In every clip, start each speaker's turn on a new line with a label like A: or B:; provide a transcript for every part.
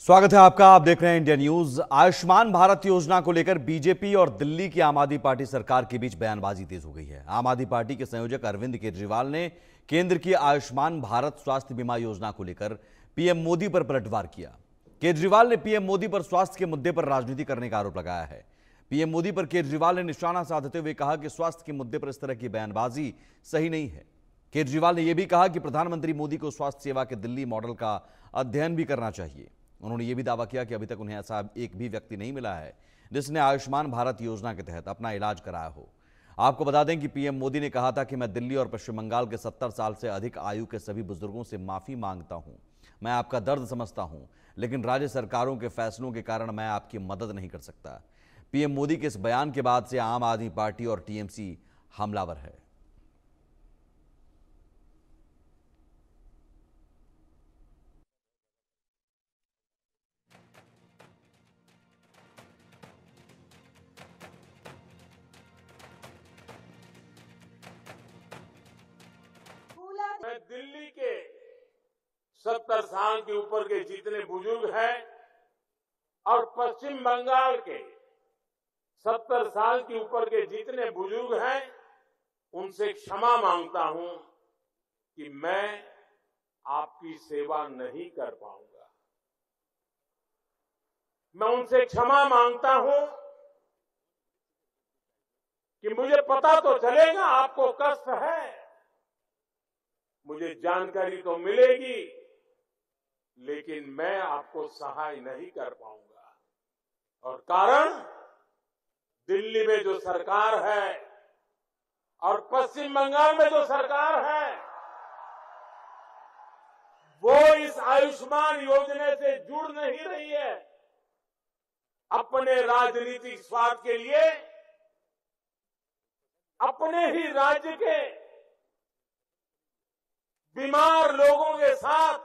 A: स्वागत है आपका। आप देख रहे हैं इंडिया न्यूज। आयुष्मान भारत योजना को लेकर बीजेपी और दिल्ली की आम आदमी पार्टी सरकार के बीच बयानबाजी तेज हो गई है। आम आदमी पार्टी के संयोजक अरविंद केजरीवाल ने केंद्र की आयुष्मान भारत स्वास्थ्य बीमा योजना को लेकर पीएम मोदी पर पलटवार किया। केजरीवाल ने पीएम मोदी पर स्वास्थ्य के मुद्दे पर राजनीति करने का आरोप लगाया है। पीएम मोदी पर केजरीवाल ने निशाना साधते हुए कहा कि स्वास्थ्य के मुद्दे पर इस तरह की बयानबाजी सही नहीं है। केजरीवाल ने यह भी कहा कि प्रधानमंत्री मोदी को स्वास्थ्य सेवा के दिल्ली मॉडल का अध्ययन भी करना चाहिए। उन्होंने यह भी दावा किया कि अभी तक उन्हें ऐसा एक भी व्यक्ति नहीं मिला है जिसने आयुष्मान भारत योजना के तहत अपना इलाज कराया हो। आपको बता दें कि पीएम मोदी ने कहा था कि मैं दिल्ली और पश्चिम बंगाल के 70 साल से अधिक आयु के सभी बुजुर्गों से माफी मांगता हूं। मैं आपका दर्द समझता हूं, लेकिन राज्य सरकारों के फैसलों के कारण मैं आपकी मदद नहीं कर सकता। पीएम मोदी के इस बयान के बाद से आम आदमी पार्टी और टीएमसी हमलावर है।
B: मैं दिल्ली के 70 साल के ऊपर के जितने बुजुर्ग हैं और पश्चिम बंगाल के 70 साल के ऊपर के जितने बुजुर्ग हैं उनसे क्षमा मांगता हूं कि मैं आपकी सेवा नहीं कर पाऊंगा। मैं उनसे क्षमा मांगता हूं कि मुझे पता तो चलेगा आपको कष्ट है, मुझे जानकारी तो मिलेगी, लेकिन मैं आपको सहाय नहीं कर पाऊंगा। और कारण दिल्ली में जो सरकार है और पश्चिम बंगाल में जो सरकार है वो इस आयुष्मान योजना से जुड़ नहीं रही है। अपने राजनीतिक स्वार्थ के लिए अपने ही राज्य के बीमार लोगों के साथ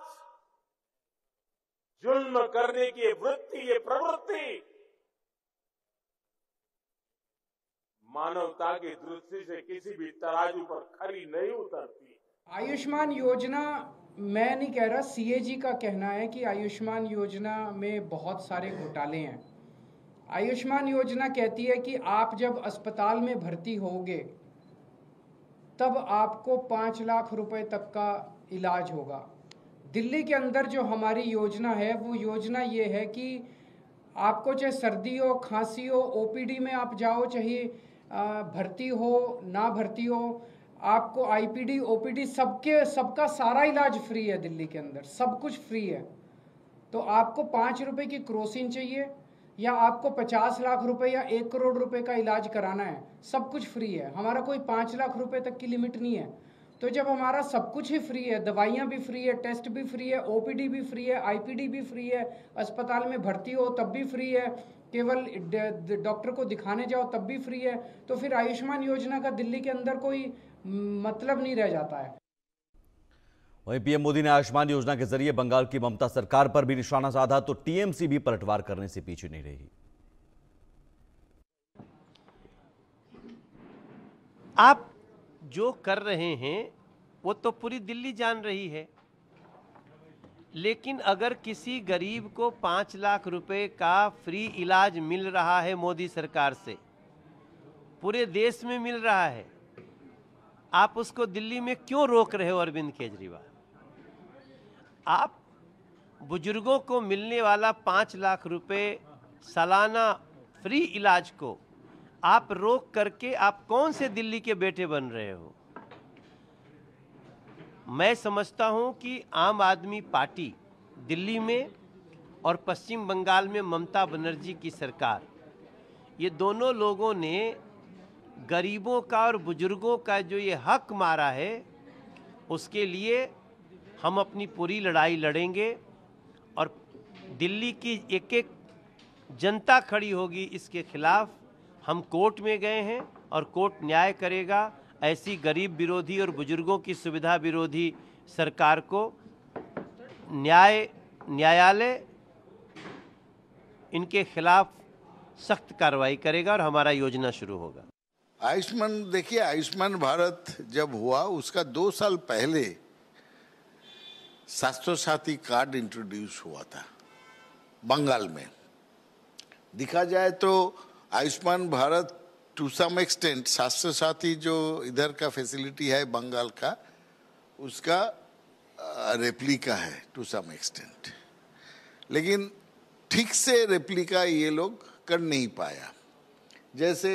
B: जुल्म करने की ये प्रवृत्ति मानवता की दृष्टि से किसी भी तराजू पर खरी नहीं उतरती।
C: आयुष्मान योजना, मैं नहीं कह रहा, सीएजी का कहना है कि आयुष्मान योजना में बहुत सारे घोटाले हैं। आयुष्मान योजना कहती है कि आप जब अस्पताल में भर्ती होगे तब आपको 5 लाख रुपए तक का इलाज होगा। दिल्ली के अंदर जो हमारी योजना है वो योजना ये है कि आपको चाहे सर्दी हो, खांसी हो, ओपीडी में आप जाओ, चाहे भर्ती हो ना भर्ती हो, आपको आईपीडी ओपीडी सबका सारा इलाज फ्री है। दिल्ली के अंदर सब कुछ फ्री है। तो आपको 5 रुपए की क्रोसिन चाहिए या आपको 50 लाख रुपए या 1 करोड़ रुपए का इलाज कराना है, सब कुछ फ्री है। हमारा कोई 5 लाख रुपए तक की लिमिट नहीं है। तो जब हमारा सब कुछ ही फ्री है, दवाइयाँ भी फ्री है, टेस्ट भी फ्री है, ओपीडी भी फ्री है, आईपीडी भी फ्री है, अस्पताल में भर्ती हो तब भी फ्री है, केवल डॉक्टर को दिखाने जाओ तब भी फ्री है, तो फिर आयुष्मान योजना का दिल्ली के अंदर कोई मतलब नहीं रह जाता है।
A: वहीं पीएम मोदी ने आयुष्मान योजना के जरिए बंगाल की ममता सरकार पर भी निशाना साधा, तो टीएमसी भी पलटवार करने से पीछे नहीं रही।
D: आप जो कर रहे हैं वो तो पूरी दिल्ली जान रही है, लेकिन अगर किसी गरीब को 5 लाख रुपए का फ्री इलाज मिल रहा है मोदी सरकार से, पूरे देश में मिल रहा है, आप उसको दिल्ली में क्यों रोक रहे हो अरविंद केजरीवाल? आप बुजुर्गों को मिलने वाला 5 लाख रुपए सालाना फ्री इलाज को आप रोक करके आप कौन से दिल्ली के बेटे बन रहे हो? मैं समझता हूं कि आम आदमी पार्टी दिल्ली में और पश्चिम बंगाल में ममता बनर्जी की सरकार, ये दोनों लोगों ने गरीबों का और बुजुर्गों का जो ये हक मारा है, उसके लिए हम अपनी पूरी लड़ाई लड़ेंगे और दिल्ली की एक एक जनता खड़ी होगी इसके खिलाफ। हम कोर्ट में गए हैं और कोर्ट न्याय करेगा। ऐसी गरीब विरोधी और बुजुर्गों की सुविधा विरोधी सरकार को न्यायालय इनके खिलाफ सख्त कार्रवाई करेगा और हमारा योजना शुरू होगा।
E: आयुष्मान, देखिए, आयुष्मान भारत जब हुआ उसका 2 साल पहले स्वास्थ्य साथी कार्ड इंट्रोड्यूस हुआ था। बंगाल में। देखा जाए तो Ayushman Bharat to some extent Swasthya Sathi जो इधर का फैसिलिटी है बंगाल का, उसका रेप्लिका है टू सम एक्सटेंट, लेकिन ठीक से रेप्लिका ये लोग कर नहीं पाया। जैसे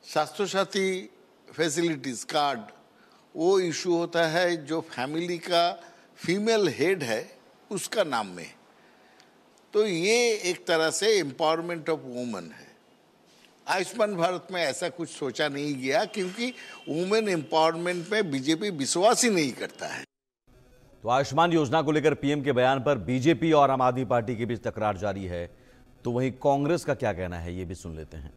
E: स्वास्थ्य साथी फैसिलिटीज कार्ड, वो इशू होता है जो फैमिली का फीमेल हेड है उसका नाम में, तो ये एक तरह से एम्पावरमेंट ऑफ वुमेन है। आयुष्मान भारत में ऐसा कुछ सोचा नहीं गया क्योंकि वुमेन एम्पावरमेंट में बीजेपी विश्वास ही नहीं करता है।
A: तो आयुष्मान योजना को लेकर पीएम के बयान पर बीजेपी और आम आदमी पार्टी के बीच तकरार जारी है, तो वहीं कांग्रेस का क्या कहना है, ये भी सुन लेते हैं।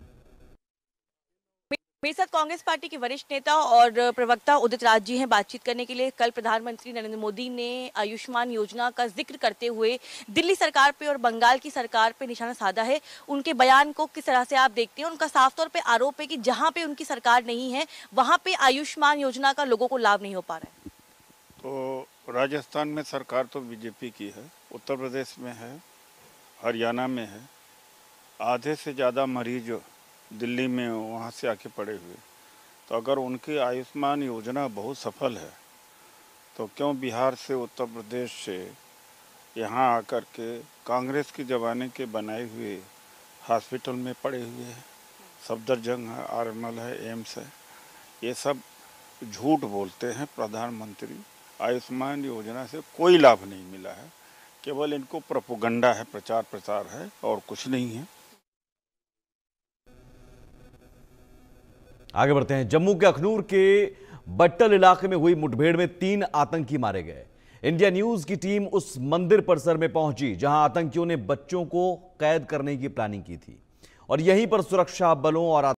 F: मेरे साथ कांग्रेस पार्टी के वरिष्ठ नेता और प्रवक्ता उदित राज जी हैं बातचीत करने के लिए। कल प्रधानमंत्री नरेंद्र मोदी ने आयुष्मान योजना का जिक्र करते हुए दिल्ली सरकार पे और बंगाल की सरकार पे निशाना साधा है। उनके बयान को किस तरह से आप देखते हैं? उनका साफ तौर पे आरोप है कि जहां पे उनकी सरकार नहीं है वहां पे आयुष्मान योजना का लोगों को लाभ नहीं हो पा रहा है।
G: तो राजस्थान में सरकार तो बीजेपी की है, उत्तर प्रदेश में है, हरियाणा में है, आधे से ज़्यादा मरीज दिल्ली में वहाँ से आके पड़े हुए। तो अगर उनकी आयुष्मान योजना बहुत सफल है तो क्यों बिहार से, उत्तर प्रदेश से यहाँ आकर के कांग्रेस के ज़माने के बनाए हुए हॉस्पिटल में पड़े हुए हैं। सफदरजंग है, आरमल है, एम्स है, ये सब झूठ बोलते हैं प्रधानमंत्री। आयुष्मान योजना से कोई लाभ नहीं मिला है, केवल इनको प्रोपेगेंडा है, प्रचार प्रसार है और कुछ नहीं है।
A: आगे बढ़ते हैं। जम्मू के अखनूर के बट्टल इलाके में हुई मुठभेड़ में 3 आतंकी मारे गए। इंडिया न्यूज की टीम उस मंदिर परिसर में पहुंची जहां आतंकियों ने बच्चों को कैद करने की प्लानिंग की थी और यहीं पर सुरक्षा बलों और